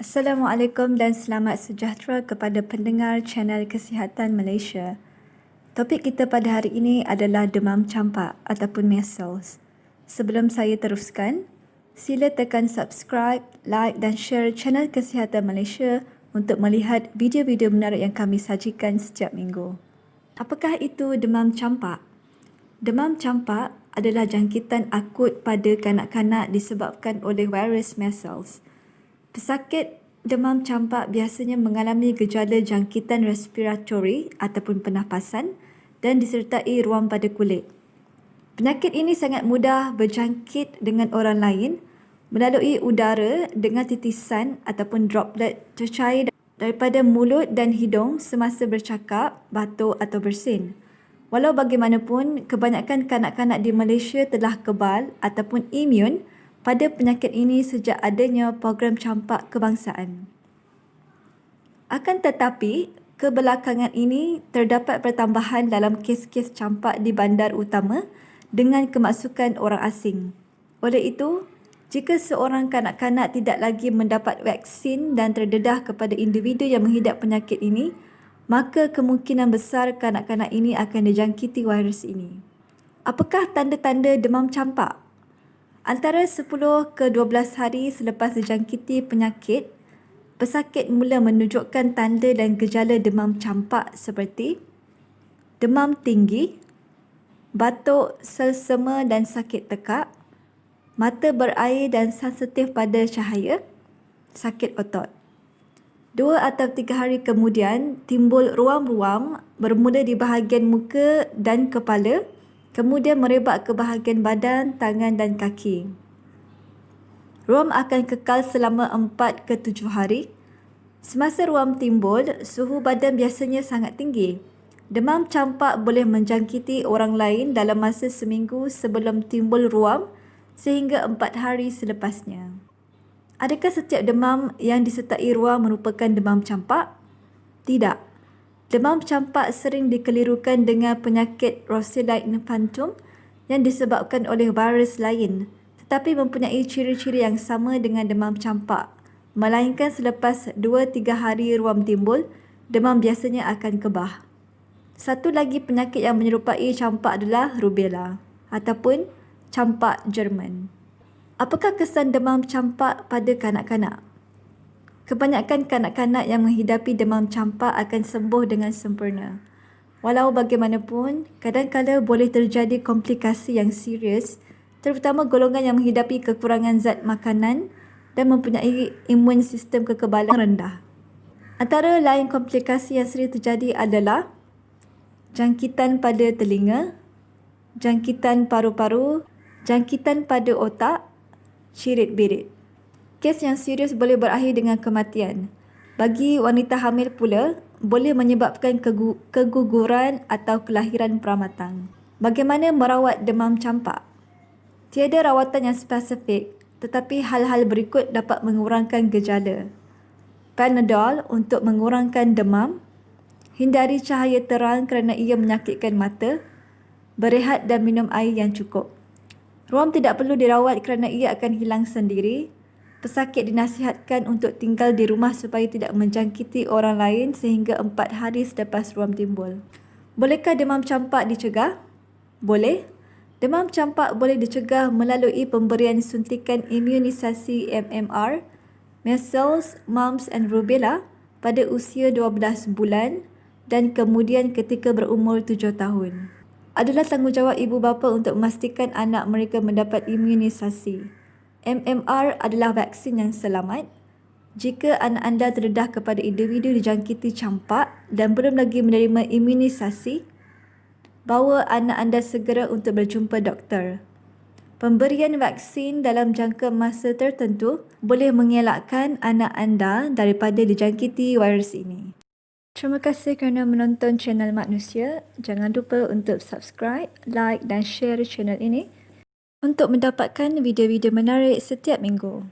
Assalamualaikum dan selamat sejahtera kepada pendengar channel Kesihatan Malaysia. Topik kita pada hari ini adalah demam campak ataupun measles. Sebelum saya teruskan, sila tekan subscribe, like dan share channel Kesihatan Malaysia untuk melihat video-video menarik yang kami sajikan setiap minggu. Apakah itu demam campak? Demam campak adalah jangkitan akut pada kanak-kanak disebabkan oleh virus measles. Pesakit demam campak biasanya mengalami gejala jangkitan respiratori ataupun pernafasan dan disertai ruam pada kulit. Penyakit ini sangat mudah berjangkit dengan orang lain melalui udara dengan titisan ataupun droplet tercair daripada mulut dan hidung semasa bercakap, batuk atau bersin. Walau bagaimanapun, kebanyakan kanak-kanak di Malaysia telah kebal ataupun imun pada penyakit ini sejak adanya program campak kebangsaan. Akan tetapi, kebelakangan ini terdapat pertambahan dalam kes-kes campak di bandar utama dengan kemasukan orang asing. Oleh itu, jika seorang kanak-kanak tidak lagi mendapat vaksin dan terdedah kepada individu yang menghidap penyakit ini, maka kemungkinan besar kanak-kanak ini akan dijangkiti virus ini. Apakah tanda-tanda demam campak? Antara 10 ke 12 hari selepas dijangkiti penyakit, pesakit mula menunjukkan tanda dan gejala demam campak seperti demam tinggi, batuk, selsema dan sakit tekak, mata berair dan sensitif pada cahaya, sakit otot. 2 atau 3 hari kemudian timbul ruam-ruam bermula di bahagian muka dan kepala, kemudian merebak ke bahagian badan, tangan dan kaki. Ruam akan kekal selama 4 ke 7 hari. Semasa ruam timbul, suhu badan biasanya sangat tinggi. Demam campak boleh menjangkiti orang lain dalam masa seminggu sebelum timbul ruam sehingga 4 hari selepasnya. Adakah setiap demam yang disertai ruam merupakan demam campak? Tidak. Demam campak sering dikelirukan dengan penyakit Rosellae infantum yang disebabkan oleh virus lain, tetapi mempunyai ciri-ciri yang sama dengan demam campak. Melainkan selepas 2-3 hari ruam timbul, demam biasanya akan kebah. Satu lagi penyakit yang menyerupai campak adalah rubella ataupun campak Jerman. Apakah kesan demam campak pada kanak-kanak? Kebanyakan kanak-kanak yang menghidapi demam campak akan sembuh dengan sempurna. Walau bagaimanapun, kadang-kadang boleh terjadi komplikasi yang serius, terutama golongan yang menghidapi kekurangan zat makanan dan mempunyai imun sistem kekebalan rendah. Antara lain komplikasi yang sering terjadi adalah jangkitan pada telinga, jangkitan paru-paru, jangkitan pada otak, cirit-birit. Kes yang serius boleh berakhir dengan kematian. Bagi wanita hamil pula, boleh menyebabkan keguguran atau kelahiran pramatang. Bagaimana merawat demam campak? Tiada rawatan yang spesifik, tetapi hal-hal berikut dapat mengurangkan gejala. Panadol untuk mengurangkan demam, hindari cahaya terang kerana ia menyakitkan mata, berehat dan minum air yang cukup. Ruam tidak perlu dirawat kerana ia akan hilang sendiri. Pesakit dinasihatkan untuk tinggal di rumah supaya tidak menjangkiti orang lain sehingga 4 hari selepas ruam timbul. Bolehkah demam campak dicegah? Boleh. Demam campak boleh dicegah melalui pemberian suntikan imunisasi MMR, measles, mumps and rubella pada usia 12 bulan dan kemudian ketika berumur 7 tahun. Adalah tanggungjawab ibu bapa untuk memastikan anak mereka mendapat imunisasi. MMR adalah vaksin yang selamat. Jika anak anda terdedah kepada individu dijangkiti campak dan belum lagi menerima imunisasi, bawa anak anda segera untuk berjumpa doktor. Pemberian vaksin dalam jangka masa tertentu boleh mengelakkan anak anda daripada dijangkiti virus ini. Terima kasih kerana menonton channel Manusia. Jangan lupa untuk subscribe, like dan share channel ini untuk mendapatkan video-video menarik setiap minggu.